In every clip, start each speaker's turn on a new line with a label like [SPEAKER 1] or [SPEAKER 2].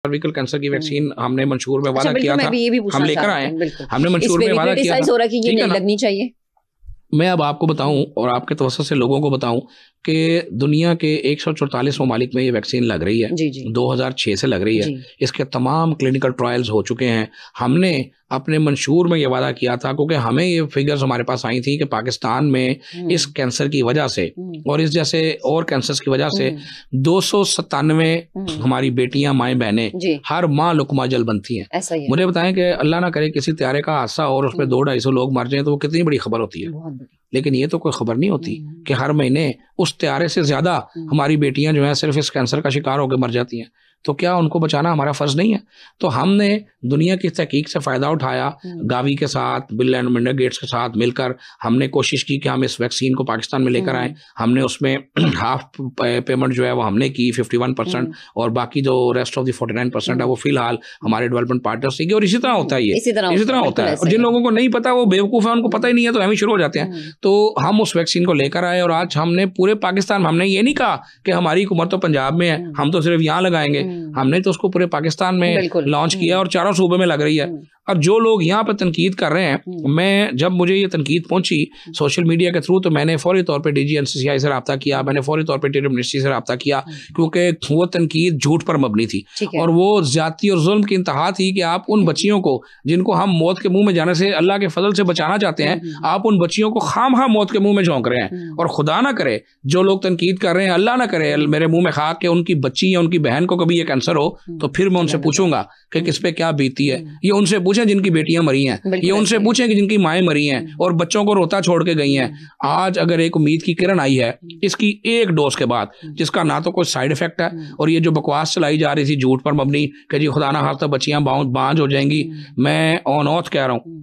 [SPEAKER 1] Cervical cancer की vaccine हमने मंशूर में वादा किया था, हम लेकर आए, हमने मंशूर में वादा किया था,
[SPEAKER 2] लगनी चाहिए।
[SPEAKER 1] मैं अब आपको बताऊं और आपके तवज्जो से लोगों को बताऊं कि दुनिया के 144 ममालिक में ये वैक्सीन लग रही है, 2006 से लग रही है, इसके तमाम क्लिनिकल ट्रायल्स हो चुके हैं। हमने अपने मंशूर में ये वादा किया था क्योंकि हमें ये फिगर्स हमारे पास आई थी कि पाकिस्तान में इस कैंसर की वजह से और इस जैसे और कैंसर्स की वजह से 297 हमारी बेटियां माएँ बहनें हर माह लुकमा जल बनती हैं। मुझे बताएं कि अल्लाह ना करे किसी त्यारे का हादसा और उसमें 200-250 लोग मर जाएं तो वो कितनी बड़ी खबर होती है, लेकिन ये तो कोई खबर नहीं होती कि हर महीने उस त्यारे से ज्यादा हमारी बेटियां जो हैं सिर्फ इस कैंसर का शिकार होकर मर जाती हैं। तो क्या उनको बचाना हमारा फर्ज नहीं है? तो हमने दुनिया की तहकीक से फ़ायदा उठाया, गावी के साथ, बिल एंड मेलिंडा गेट्स के साथ मिलकर हमने कोशिश की कि हम इस वैक्सीन को पाकिस्तान में लेकर आएँ। हमने उसमें हाफ पेमेंट जो है वो हमने की 51% और बाकी जो रेस्ट ऑफ द 49% है वो फिलहाल हमारे डेवलपमेंट पार्टनर्स से की। और इसी तरह होता है, ये इसी तरह होता है। और जिन लोगों को नहीं पता वो बेवकूफ़ है, उनको पता ही नहीं है तो हम ही शुरू हो जाते हैं। तो हम उस वैक्सीन को लेकर आए और आज हमने पूरे पाकिस्तान, हमने ये नहीं कहा कि हमारी हुकूमत तो पंजाब में है हम तो सिर्फ यहाँ लगाएंगे, हमने तो उसको पूरे पाकिस्तान में लॉन्च किया और 4 सूबे में लग रही है। और जो लोग यहाँ पर तनकीद कर रहे हैं, मैं जब मुझे ये तनकीद पहुंची सोशल मीडिया के थ्रू तो मैंने फौरी तौर पे DG NCCI से रब्ता किया, मैंने फौरी तौर पे टेरिटरी मिनिस्ट्री से रब्ता किया क्योंकि वो तनकीद झूठ पर मबनी थी और वो ज्यादती और जुल्म की इंतहा थी कि आप उन बच्चियों को जिनको हम मौत के मुंह में जाने से अल्लाह के फजल से बचाना चाहते हैं, आप उन बच्चियों को खामखा मौत के मुंह में झोंक रहे हैं। और खुदा ना करे जो लोग तनकीद कर रहे हैं, अल्लाह ना करे मेरे मुंह में खाक के उनकी बच्ची या उनकी बहन को कभी ये कैंसर हो तो फिर मैं उनसे पूछूंगा कि किस पे क्या बीती है। ये उनसे पूछें जिनकी बेटियां मरी हैं, ये उनसे पूछें कि जिनकी माएँ मरी हैं और बच्चों को रोता छोड़ के गई हैं। आज अगर एक उम्मीद की किरण आई है इसकी एक डोज के बाद, जिसका ना तो कोई साइड इफेक्ट है और ये जो बकवास चलाई जा रही थी झूठ पर मबनी कि जी खुदा ना खास्ता बच्चियां बांझ हो जाएंगी, मैं ऑन ऑथ कह रहा हूँ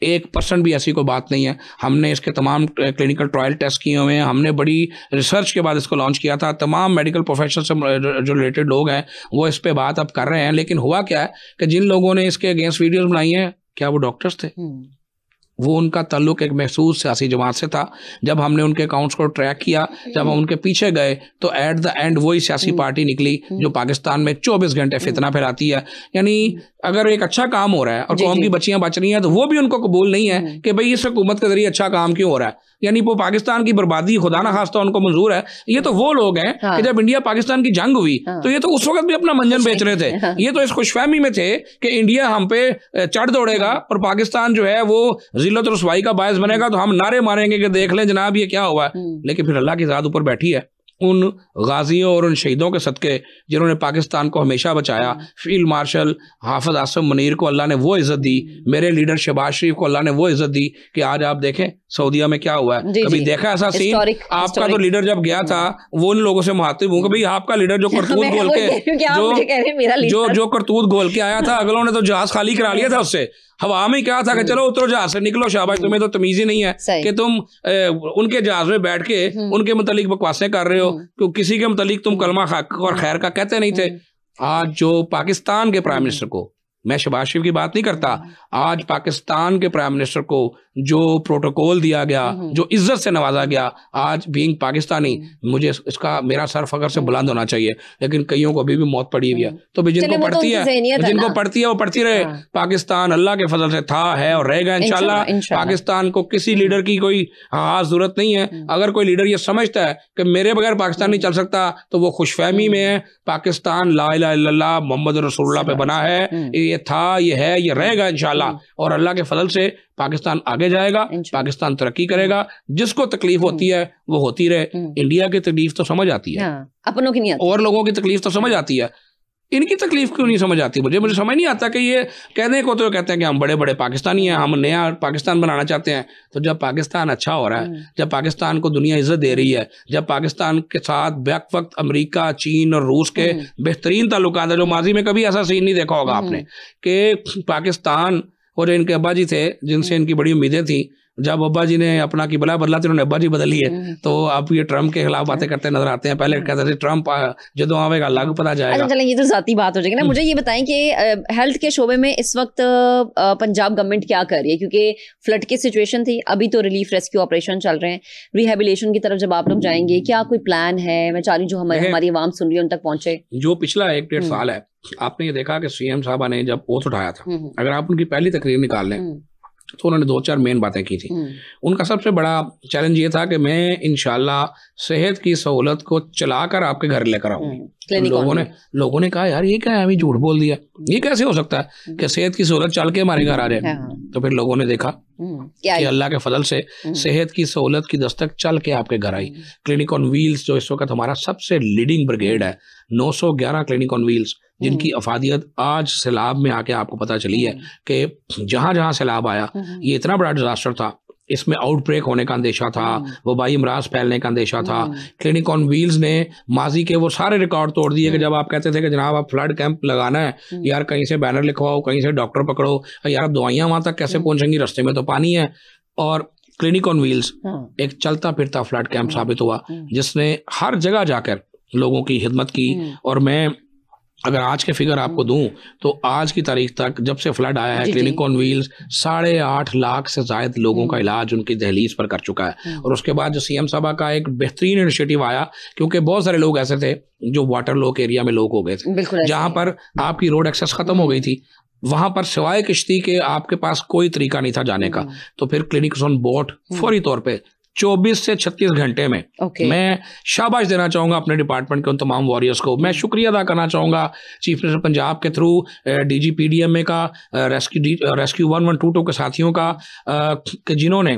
[SPEAKER 1] 1% भी ऐसी कोई बात नहीं है। हमने इसके तमाम क्लिनिकल ट्रायल टेस्ट किए हुए हैं, हमने बड़ी रिसर्च के बाद इसको लॉन्च किया था। तमाम मेडिकल प्रोफेशनल से जो रिलेटेड लोग हैं वो इस पे बात अब कर रहे हैं। लेकिन हुआ क्या है कि जिन लोगों ने इसके अगेंस्ट वीडियोस बनाई हैं, क्या वो डॉक्टर्स थे? वो उनका ताल्लुक एक महसूस सियासी जमात से था। जब हमने उनके अकाउंट्स को ट्रैक किया, जब हम उनके पीछे गए तो एट द एंड वही सियासी पार्टी निकली जो पाकिस्तान में 24 घंटे फितना फैलाती है। यानी अगर एक अच्छा काम हो रहा है और कौम की बच्चियां बच रही हैं तो वो भी उनको कबूल नहीं है कि भाई इस हुकूमत के जरिए अच्छा काम क्यों हो रहा है। यानी वो पाकिस्तान की बर्बादी खुदा ना खास्ता उनको मंजूर है। ये तो वो लोग हैं कि जब इंडिया पाकिस्तान की जंग हुई तो ये तो उस वक्त भी अपना मंजन बेच रहे थे। ये तो इस खुशफहमी में थे कि इंडिया हम पे चढ़ दौड़ेगा और पाकिस्तान जो है वो जिल्लत और रुसवाई का बायस बनेगा तो हम नारे मारेंगे कि देख लें जनाब ये क्या हुआ है। लेकिन फिर अल्लाह की ज़ात ऊपर बैठी है, उन गाजियों और उन शहीदों के सदके जिन्होंने पाकिस्तान को हमेशा बचाया। फील्ड मार्शल हाफिज आसिम मुनीर को अल्लाह ने वो इज्जत दी, मेरे लीडर शहबाज शरीफ को अल्लाह ने वो इज्जत दी कि आज आप देखें सऊदीया में क्या हुआ है। कभी देखा ऐसा सीन? आपका तो लीडर जब गया था वो उन लोगों से मुखातिब हूँ कि भाई आपका लीडर जो करतूत घोल के जो करतूत घोल के आया था, अगलों ने तो जहाज खाली करा लिया था उससे। हवा में कहा था कि चलो उतरो जहाज से, निकलो, शाबाश, तुम्हें तो तमीज ही नहीं है कि तुम उनके जहाज में बैठ के उनके मुतालिक बकवासें कर रहे हो, क्योंकि किसी के मुतालिक तुम कलमा हक और खैर का कहते नहीं थे। आज जो पाकिस्तान के प्राइम मिनिस्टर को, मैं शहबाज शरीफ की बात नहीं करता, आज पाकिस्तान के प्राइम मिनिस्टर को जो प्रोटोकॉल दिया गया, जो इज्जत से नवाजा गया, आज बीइंग पाकिस्तानी मुझे इसका मेरा सर फख्र से बुलंद होना चाहिए। लेकिन कईयों को अभी भी मौत पड़ी हुई है। तो भी जिनको पड़ती है वो पड़ती रहे। पाकिस्तान अल्लाह के फजल से था, है और रहेगा इंशाल्लाह। पाकिस्तान को किसी लीडर की कोई जरूरत नहीं है। अगर कोई लीडर ये समझता है कि मेरे बगैर पाकिस्तान नहीं चल सकता तो वो खुशफहमी में है। पाकिस्तान ला इलाहा इल्लल्लाह मोहम्मद रसूलुल्लाह पे बना है, ये था, ये है, ये रहेगा इंशाल्लाह। और अल्लाह के फजल से पाकिस्तान आगे जाएगा, पाकिस्तान तरक्की करेगा। जिसको तकलीफ होती है वो होती रहे। इंडिया की तकलीफ तो समझ आती है,
[SPEAKER 2] अपनों की नहीं आती,
[SPEAKER 1] और लोगों की तकलीफ तो समझ आती है, इनकी तकलीफ क्यों नहीं समझ आती? मुझे समझ नहीं आता कि ये कहने को तो कहते हैं कि हम बड़े बड़े पाकिस्तानी हैं, हम नया पाकिस्तान बनाना चाहते हैं। तो जब पाकिस्तान अच्छा हो रहा है, जब पाकिस्तान को दुनिया इज्जत दे रही है, जब पाकिस्तान के साथ बैक वक्त अमेरिका, चीन और रूस के बेहतरीन ताल्लुकात है, जो माजी में कभी ऐसा सीन नहीं देखा होगा आपने कि पाकिस्तान और इनके अब्बा जी थे जिनसे इनकी बड़ी उम्मीदें थी, जब अब्बा जी ने अपना किबला बदला तो उन्होंने अब्बा जी बदल लिए। तो आप ये ट्रम्प के खिलाफ बातें करते नजर आते हैं। पहले कहते थे ट्रम्प जो आवेगा लागू पता जाएगा।
[SPEAKER 2] अच्छा चलें, ये तो जाती बात हो जाएगी ना। मुझे ये बताएं कि हेल्थ के शोबे में इस वक्त पंजाब गवर्नमेंट क्या कर रही है, क्योंकि फ्लड की सिचुएशन थी, अभी तो रिलीफ रेस्क्यू ऑपरेशन चल रहे हैं, रिहेबिलिटेशन की तरफ जब आप लोग जाएंगे क्या कोई प्लान है? मैं चाह रही हूँ जो हमारी आवाम सुन रही है उन तक पहुंचे।
[SPEAKER 1] जो पिछला 1-1.5 साल है, आपने ये देखा कि सीएम साहबा ने जब ओथ उठाया था, अगर आप उनकी पहली तकरीर निकाल लें तो उन्होंने 2-4 मेन बातें की थी। उनका सबसे बड़ा चैलेंज ये था कि मैं इंशाल्लाह सेहत की सहूलत को चलाकर आपके घर लेकर आऊंगी। लोगों ने कहा यार ये क्या है, अभी झूठ बोल दिया, ये कैसे हो सकता है कि सेहत की सहूलत चल के हमारे घर आ जाए। तो फिर लोगों ने देखा कि अल्लाह के फजल से सेहत की सहूलत की दस्तक चल के आपके घर आई। क्लिनिक ऑन व्हील्स जो इस वक्त हमारा सबसे लीडिंग ब्रिगेड है, 911 क्लिनिक ऑन व्हील्स, जिनकी अफादियत आज सैलाब में आके आपको पता चली है कि जहां जहां सैलाब आया, ये इतना बड़ा डिजास्टर था, इसमें आउटब्रेक होने का अंदेशा था, वबाई अमराज फैलने का अंदेशा था। क्लिनिक ऑन व्हील्स ने माजी के वो सारे रिकॉर्ड तोड़ दिए कि जब आप कहते थे कि जनाब आप फ्लड कैंप लगाना है, यार कहीं से बैनर लिखवाओ, कहीं से डॉक्टर पकड़ो, यार अब दवाइयाँ वहां तक कैसे पहुंचेंगी, रस्ते में तो पानी है। और क्लिनिक ऑन व्हील्स एक चलता फिरता फ्लड कैंप साबित हुआ, जिसने हर जगह जाकर लोगों की खिदमत की। और मैं अगर आज के फिगर आपको दूं तो आज की तारीख तक जब से फ्लड आया है, क्लिनिक ऑन व्हील्स 8.5 लाख से ज्यादा लोगों का इलाज उनकी दहलीज पर कर चुका है। और उसके बाद जो सीएम साहबा का एक बेहतरीन इनिशिएटिव आया, क्योंकि बहुत सारे लोग ऐसे थे जो वाटर लॉक एरिया में लोग हो गए थे, जहां पर आपकी रोड एक्सेस खत्म हो गई थी, वहां पर सिवाय किश्ती के आपके पास कोई तरीका नहीं था जाने का। तो फिर क्लिनिक ऑन बोट फौरी तौर पर 24 से 36 घंटे में मैं शाबाश देना चाहूंगा अपने डिपार्टमेंट के उन तमाम वॉरियर्स को। मैं शुक्रिया अदा करना चाहूंगा चीफ मिनिस्टर पंजाब के थ्रू DGPDMA का, रेस्क्यू 1122 के साथियों का, जिन्होंने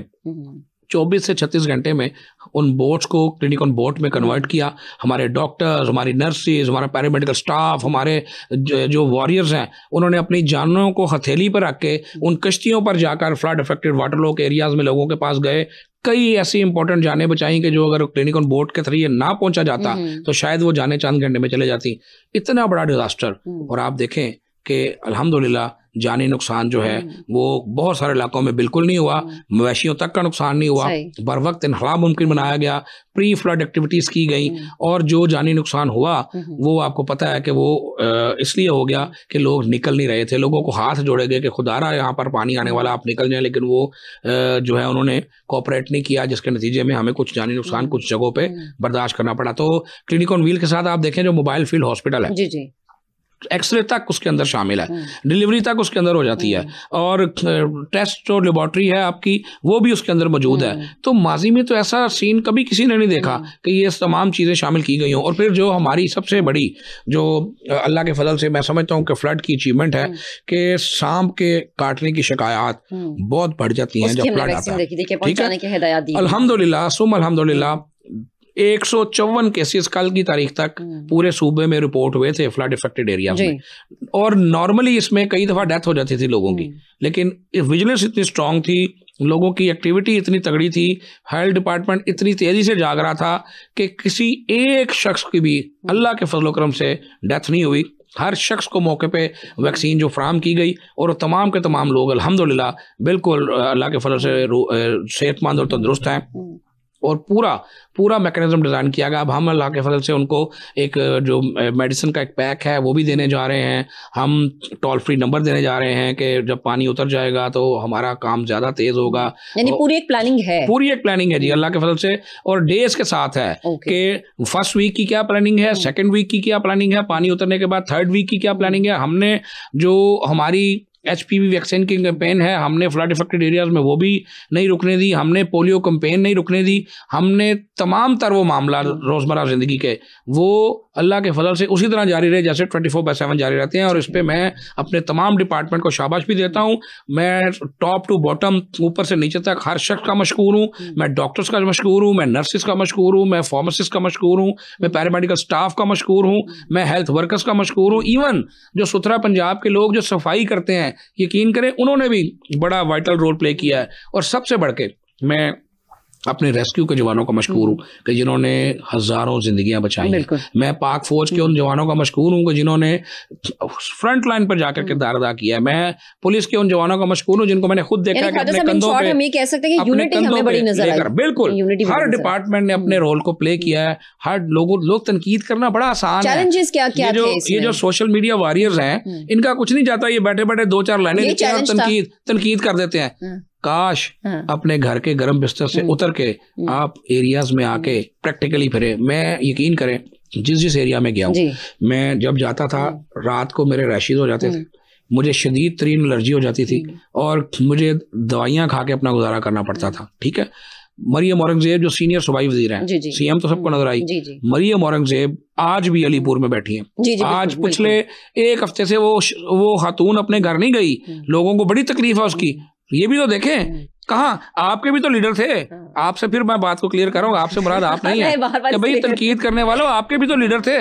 [SPEAKER 1] 24 से 36 घंटे में उन बोट्स को क्लिनिक ऑन बोट में कन्वर्ट किया। हमारे डॉक्टर्स, हमारी नर्सेज, हमारा पैरामेडिकल स्टाफ, हमारे जो वॉरियर्स हैं, उन्होंने अपनी जानों को हथेली पर रख के उन कश्तियों पर जाकर flood affected water lock areas में लोगों के पास गए। कई ऐसी इंपॉर्टेंट जानें बचाई कि जो अगर क्लिनिक ऑन बोट के थ्रू ये ना पहुंचा जाता तो शायद वो जाने चंद घंटे में चले जाती। इतना बड़ा डिजास्टर। और आप देखें कि अल्हम्दुलिल्लाह जानी नुकसान जो है वो बहुत सारे इलाकों में बिल्कुल नहीं हुआ, मवेशियों तक का नुकसान नहीं हुआ, बर वक्त इन्हला मुमकिन बनाया गया, प्री फ्लड एक्टिविटीज की गई। और जो जानी नुकसान हुआ वो आपको पता है कि वो इसलिए हो गया कि लोग निकल नहीं रहे थे, लोगों को हाथ जोड़े गए कि खुदारा यहाँ पर पानी आने वाला, आप निकल जाए, लेकिन वो जो है उन्होंने कोऑपरेट नहीं किया, जिसके नतीजे में हमें कुछ जानी नुकसान कुछ जगहों पे बर्दाश्त करना पड़ा। तो क्लिनिक ऑन व्हील के साथ आप देखें जो मोबाइल फील्ड हॉस्पिटल है, जी एक्सरे तक उसके अंदर शामिल है, डिलीवरी तक उसके अंदर हो जाती है, और टेस्ट जो लेबॉर्ट्री है आपकी वो भी उसके अंदर मौजूद है। तो माजी में तो ऐसा सीन कभी किसी ने नहीं देखा कि ये तमाम चीज़ें शामिल की गई हों। और फिर जो हमारी सबसे बड़ी जो अल्लाह के फजल से मैं समझता हूँ कि फ्लड की अचीवमेंट है कि सांप के काटने की शिकायत बहुत बढ़ जाती हैं जब फ्लड आता है। ठीक है, अल्हम्दुलिल्लाह सुम अल्हम्दुलिल्लाह 154 केसेस कल की तारीख तक पूरे सूबे में रिपोर्ट हुए थे फ्लड इफेक्टेड एरिया में। और नॉर्मली इसमें कई दफा डेथ हो जाती थी लोगों की, लेकिन विजिलेंस इतनी स्ट्रांग थी, लोगों की एक्टिविटी इतनी तगड़ी थी, हेल्थ डिपार्टमेंट इतनी तेजी से जाग रहा था कि किसी एक शख्स की भी अल्लाह के फजल करम से डेथ नहीं हुई। हर शख्स को मौके पे वैक्सीन जो फ्राहम की गई, और तमाम के तमाम लोग अल्हम्दुलिल्लाह बिल्कुल अल्लाह के फजल से सेहतमंद और तंदुरुस्त हैं। और पूरा मैकेनिज्म डिज़ाइन किया गया। अब हम अल्लाह के फजल से उनको एक जो मेडिसिन का एक पैक है वो भी देने जा रहे हैं, हम टोल फ्री नंबर देने जा रहे हैं कि जब पानी उतर जाएगा तो हमारा काम ज़्यादा तेज़ होगा।
[SPEAKER 2] यानी पूरी एक प्लानिंग है जी अल्लाह के फजल से। और डेज के साथ है कि फर्स्ट वीक की क्या प्लानिंग है, सेकेंड वीक की क्या प्लानिंग है, पानी उतरने के बाद थर्ड वीक की क्या प्लानिंग है। हमने जो हमारी HPV वैक्सीन की कैंपेन है, हमने फ्लड इफेक्टेड एरियाज में वो भी नहीं रुकने दी, हमने पोलियो कैंपेन नहीं रुकने दी, हमने तमाम तर वो मामला रोज़मर्रा ज़िंदगी के वो अल्लाह के फजल से उसी तरह जारी रहे जैसे 24/7 जारी रहते हैं। और इस पर मैं अपने तमाम डिपार्टमेंट को शाबाश भी देता हूँ। मैं टॉप टू बॉटम, ऊपर से नीचे तक हर शख्स का मशकूर हूँ। मैं डॉक्टर्स का मशकूर हूँ, मैं नर्सिस का मशकूर हूँ, मैं फार्मासिस्ट का मशकूर हूँ, मैं पैरामेडिकल स्टाफ का मशकूर हूँ, मैं हेल्थ वर्कर्स का मशकूर हूँ। इवन जो सुथरा पंजाब के लोग जो सफाई करते हैं, यकीन करें उन्होंने भी बड़ा वाइटल रोल प्ले किया है। और सबसे बढ़ के मैं
[SPEAKER 1] अपने रेस्क्यू के जवानों का मशहूर हूँ कि जिन्होंने हजारों जिंदगियां बचाई हैं। मैं पाक फौज के उन जवानों का मशहूर हूँ कि जिन्होंने फ्रंट लाइन पर जाकर किरदार अदा किया है। मैं पुलिस के उन जवानों का मशहूर हूँ जिनको मैंने खुद देखा कि अपने कंधों पे, अपने कंधों पे लेकर, बिल्कुल हर डिपार्टमेंट ने अपने रोल को प्ले किया है। हर लोग तनकीद करना बड़ा आसान है। ये जो सोशल मीडिया वॉरियर्स हैं, इनका कुछ नहीं जाता, ये बैठे बैठे 2-4 लाइनें लिखते हैं और तनकीद कर देते हैं। काश अपने घर के गर्म बिस्तर से उतर के आप एरियाज में आके प्रैक्टिकली फिरे। मैं यकीन करें, जिस एरिया में गया हूँ, मैं जब जाता था रात को मेरे रैशेज हो जाते थे, मुझे शदीद तरीन एलर्जी हो जाती थी और मुझे दवाइयाँ खा के अपना गुजारा करना पड़ता था। ठीक है, मरियम औरंगजेब जो सीनियर सूबाई वजीर हैं, सीएम तो सबको नजर आई, मरियम औरंगजेब आज भी अलीपुर में बैठी हैं। आज पिछले 1 हफ्ते से वो खातून अपने घर नहीं गई, लोगों को बड़ी तकलीफ है उसकी। ये भी तो देखें, कहाँ आपके भी तो लीडर थे। आपसे फिर मैं बात को क्लियर करूंगा, आपसे मुराद आप नहीं है कि भाई तनकीद करने वालों, आपके भी तो लीडर थे।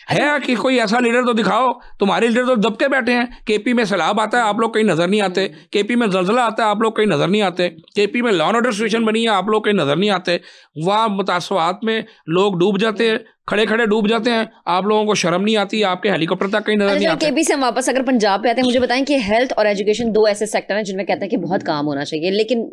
[SPEAKER 1] है कि कोई ऐसा लीडर तो दिखाओ। तुम्हारे लीडर तो दबके बैठे हैं। केपी में सैलाब आता है, आप लोग कहीं नजर नहीं आते। केपी में जलजला आता है, आप लोग कहीं नजर नहीं आते। केपी में लॉ एंड ऑर्डर सिचुएशन बनी है, आप लोग कहीं नजर नहीं आते। वहाँ मुतासवात में लोग डूब जाते हैं, खड़े खड़े डूब जाते हैं, आप लोगों को शर्म नहीं आती। आपके हेलीकॉप्टर तक कहीं नजर नहीं आते।
[SPEAKER 3] केपी से हम वापस अगर पंजाब पे आते हैं, मुझे बताएं कि हेल्थ और एजुकेशन 2 ऐसे सेक्टर हैं जिनमें कहते हैं कि बहुत काम होना चाहिए, लेकिन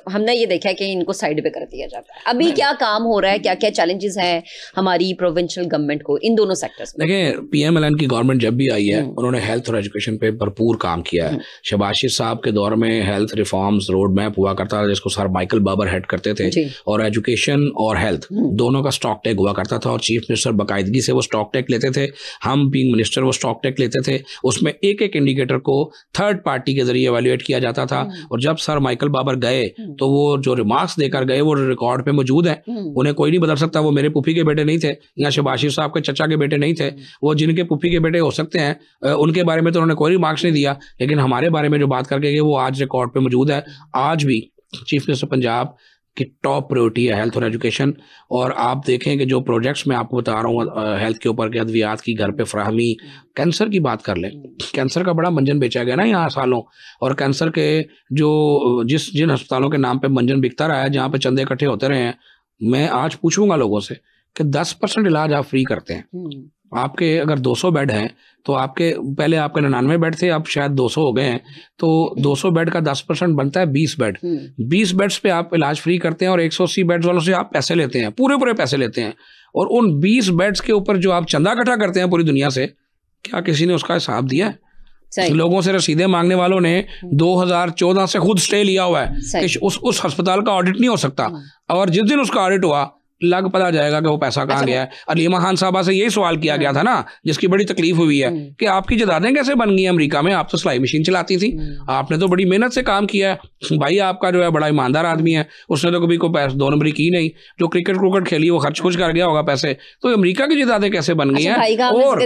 [SPEAKER 3] हमने ये देखा है कि इनको साइड पे कर दिया जाता है। अभी क्या काम हो रहा है, क्या क्या चैलेंजेस हैं हमारी प्रोविंशियल गवर्नमेंट को इन दोनों सेक्टर्स में?
[SPEAKER 1] देखिए, पीएमएलएन की गवर्नमेंट जब भी आई है, उन्होंने हेल्थ और एजुकेशन पे भरपूर काम किया है। शहबाज शरीफ साहब के दौर में हेल्थ रिफॉर्म्स रोड मैप हुआ करता था, जिसको सर माइकल बाबर हेड करते थे, और एजुकेशन और हेल्थ दोनों का स्टॉक टेक हुआ करता था, और चीफ मिनिस्टर बाकायदगी से वो स्टॉक टेक लेते थे। हम बीइंग मिनिस्टर वो स्टॉक टेक लेते थे। उसमें एक एक इंडिकेटर को थर्ड पार्टी के जरिए एवेल्युएट किया जाता था। और जब सर माइकल बाबर गए तो वो जो रिमार्क्स देकर गए वो रिकॉर्ड पे मौजूद है, उन्हें कोई नहीं बदल सकता। वो मेरे पुफी के बेटे नहीं थे, या शहबाज शरीफ साहब के चचा के बेटे नहीं थे। वो जिनके पुफी के बेटे हो सकते हैं, उनके बारे में तो उन्होंने कोई रिमार्क्स नहीं दिया, लेकिन हमारे बारे में जो बात करके गए वो आज रिकॉर्ड पे मौजूद है। आज भी चीफ मिनिस्टर पंजाब की टॉप प्रायोरिटी है हेल्थ और एजुकेशन। और आप देखें कि जो प्रोजेक्ट्स मैं आपको बता रहा हूँ हेल्थ के ऊपर, के अद्वियात की घर पे फ्राहमी, कैंसर की बात कर लें, कैंसर का बड़ा मंजन बेचा गया ना यहाँ सालों, और कैंसर के जो जिन अस्पतालों के नाम पे मंजन बिकता रहा है, जहाँ पे चंदे इकट्ठे होते रहे हैं, मैं आज पूछूंगा लोगों से कि 10% इलाज आप फ्री करते हैं। आपके अगर 200 बेड हैं तो आपके पहले आपके 99 बेड थे, अब शायद 200 हो गए हैं, तो 200 बेड का 10% बनता है 20 बेड। 20 बेड्स पे आप इलाज फ्री करते हैं और 180 बेड्स वालों से आप पैसे लेते हैं, पूरे पैसे लेते हैं। और उन 20 बेड्स के ऊपर जो आप चंदा इकट्ठा करते हैं पूरी दुनिया से, क्या किसी ने उसका हिसाब दिया है? लोगों से रसीदें मांगने वालों ने 2014 से खुद स्टे लिया हुआ है कि उस अस्पताल का ऑडिट नहीं हो सकता, और जिस दिन उसका ऑडिट हुआ लग पता जाएगा कि वो पैसा कहाँ गया है। अलीमा खान साहबा से यही सवाल किया गया था ना, जिसकी बड़ी तकलीफ हुई है कि आपकी जायदादें कैसे बन गई अमेरिका में, आप तो सिलाई मशीन चलाती थी, आपने तो बड़ी मेहनत से काम किया है। भाई आपका जो है बड़ा ईमानदार आदमी है, उसने तो कभी कोई 2 नंबरी की नहीं, जो क्रिकेट खेली वो खर्च कर गया होगा पैसे, तो अमेरिका की जायदादें कैसे बन गई हैं?
[SPEAKER 3] और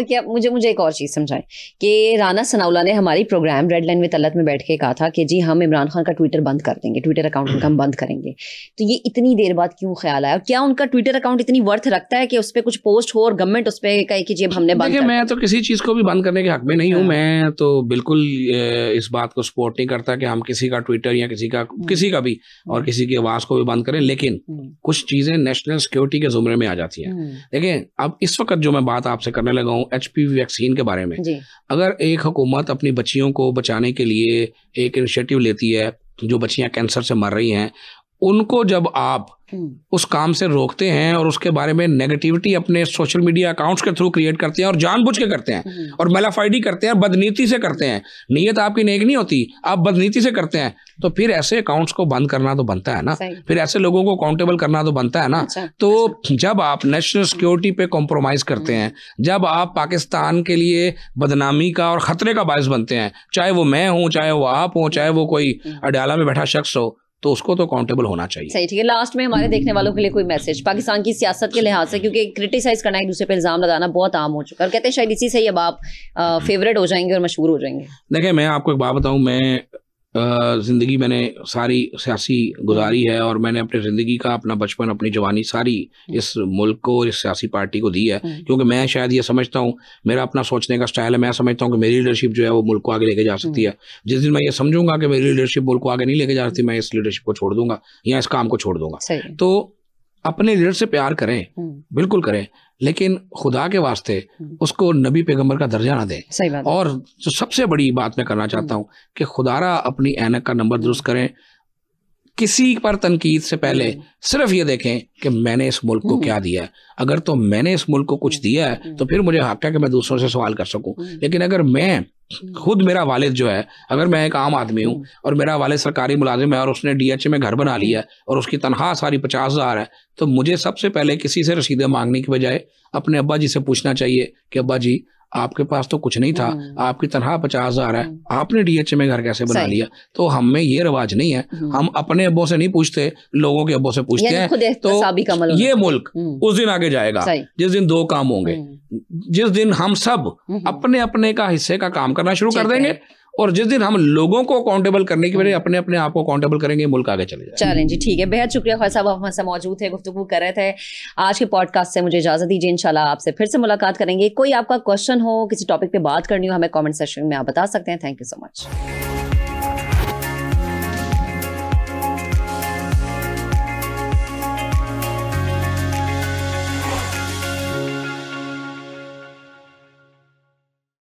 [SPEAKER 3] मुझे एक और चीज समझाएं कि राना सनाउल्लाह ने हमारी प्रोग्राम रेड लाइन में तलत में बैठ के कहा था कि जी हम इमरान खान का ट्विटर बंद कर देंगे, ट्विटर अकाउंट उनका हम बंद करेंगे। तो ये इतनी देर बाद क्यों ख्याल आया? क्या उनका ट्विटर अकाउंट इतनी वर्थ रखता है कि उस पे कुछ पोस्ट हो और गवर्नमेंट उस पे कहे कि जी हमने बंद कर?
[SPEAKER 1] मैं तो किसी चीज को भी बंद करने के हक में नहीं हूं। मैं तो बिल्कुल इस बात को सपोर्ट नहीं करता कि हम किसी का ट्विटर या किसी का भी और किसी की आवाज को भी बंद करें, लेकिन कुछ चीजें नेशनल सिक्योरिटी के जुमरे में आ जाती हैं। देखिए, अब इस वक्त जो मैं बात आपसे करने लगा हूँ HPV वैक्सीन के बारे में, अगर एक हुकूमत अपनी बच्चियों को बचाने के लिए एक इनिशिएटिव लेती है, जो बच्चियां कैंसर से मर रही हैं, उनको जब आप उस काम से रोकते हैं और उसके बारे में नेगेटिविटी अपने सोशल मीडिया अकाउंट्स के थ्रू क्रिएट करते हैं और जानबूझ के करते हैं और मेलाफाइडी करते हैं, बदनीति से करते हैं, नीयत आपकी नेक नहीं होती, आप बदनीति से करते हैं, तो फिर ऐसे अकाउंट्स को बंद करना तो बनता है ना, फिर ऐसे लोगों को अकाउंटेबल करना तो बनता है ना। तो जब आप नेशनल सिक्योरिटी पे कॉम्प्रोमाइज करते हैं, जब आप पाकिस्तान के लिए बदनामी का और खतरे का बायस बनते हैं, चाहे वो मैं हूँ, चाहे वो आप हो, चाहे वो कोई अडयाला में बैठा शख्स हो, तो उसको तो अकाउंटेबल होना चाहिए।
[SPEAKER 3] सही, ठीक है। लास्ट में हमारे देखने वालों के लिए कोई मैसेज पाकिस्तान की सियासत के लिहाज से, क्योंकि क्रिटिसाइज करना, एक दूसरे पे इल्जाम लगाना बहुत आम हो चुका है, और कहते हैं शायद इसी से ही अब आप फेवरेट हो जाएंगे और मशहूर हो जाएंगे।
[SPEAKER 1] देखिए, मैं आपको एक बात बताऊं, मैं ज़िंदगी मैंने सारी सियासी गुजारी है और मैंने अपनी ज़िंदगी का अपना बचपन अपनी जवानी सारी इस मुल्क को इस सियासी पार्टी को दी है, क्योंकि मैं शायद ये समझता हूँ, मेरा अपना सोचने का स्टाइल है, मैं समझता हूँ कि मेरी लीडरशिप जो है वो मुल्क को आगे लेके जा सकती है। जिस दिन मैं ये समझूंगा कि मेरी लीडरशिप मुल्क को आगे नहीं लेके जा सकती, मैं इस लीडरशिप को छोड़ दूंगा या इस काम को छोड़ दूंगा। तो अपने लीडर से प्यार करें, बिल्कुल करें, लेकिन खुदा के वास्ते उसको नबी पैगंबर का दर्जा ना दें। और जो सबसे बड़ी बात मैं करना चाहता हूँ कि खुदारा अपनी ऐनक का नंबर दुरुस्त करें, किसी पर तनकीद से पहले सिर्फ ये देखें कि मैंने इस मुल्क को क्या दिया है। अगर तो मैंने इस मुल्क को कुछ दिया है तो फिर मुझे हक है कि मैं दूसरों से सवाल कर सकूं। लेकिन अगर मैं खुद, मेरा वालिद जो है, अगर मैं एक आम आदमी हूँ और मेरा वालिद सरकारी मुलाजिम है और उसने DH में घर बना लिया है और उसकी तनख्वाह सारी 50,000 है, तो मुझे सबसे पहले किसी से रसीदें मांगने की बजाय अपने अब्बा जी से पूछना चाहिए कि अब्बा जी आपके पास तो कुछ नहीं था, आपकी तनख्वाह 50,000 है, आपने DH में घर कैसे बना लिया। तो हम में ये रिवाज नहीं है, हम अपने अब्बों से नहीं पूछते, लोगों के अब्बों से पूछते हैं। तो ये मुल्क उस दिन आगे जाएगा जिस दिन दो काम होंगे, जिस दिन हम सब अपने अपने का हिस्से का काम करना शुरू कर देंगे और जिस दिन हम लोगों को अकाउंटेबल करने की बजाय अपने अपने आप को अकाउंटेबल करेंगे, मुल्क आगे चले जाएगा।
[SPEAKER 3] चलें जी, ठीक है, बेहद शुक्रिया ख्वाजा साहब, हमारे साथ मौजूद थे, गुफ्तगू कर रहे थे। आज के पॉडकास्ट से मुझे इजाजत दीजिए, इंशाल्लाह आपसे फिर से मुलाकात करेंगे। कोई आपका क्वेश्चन हो, किसी टॉपिक पे बात करनी हो, हमें कमेंट सेक्शन में आप बता सकते हैं। Thank you so much.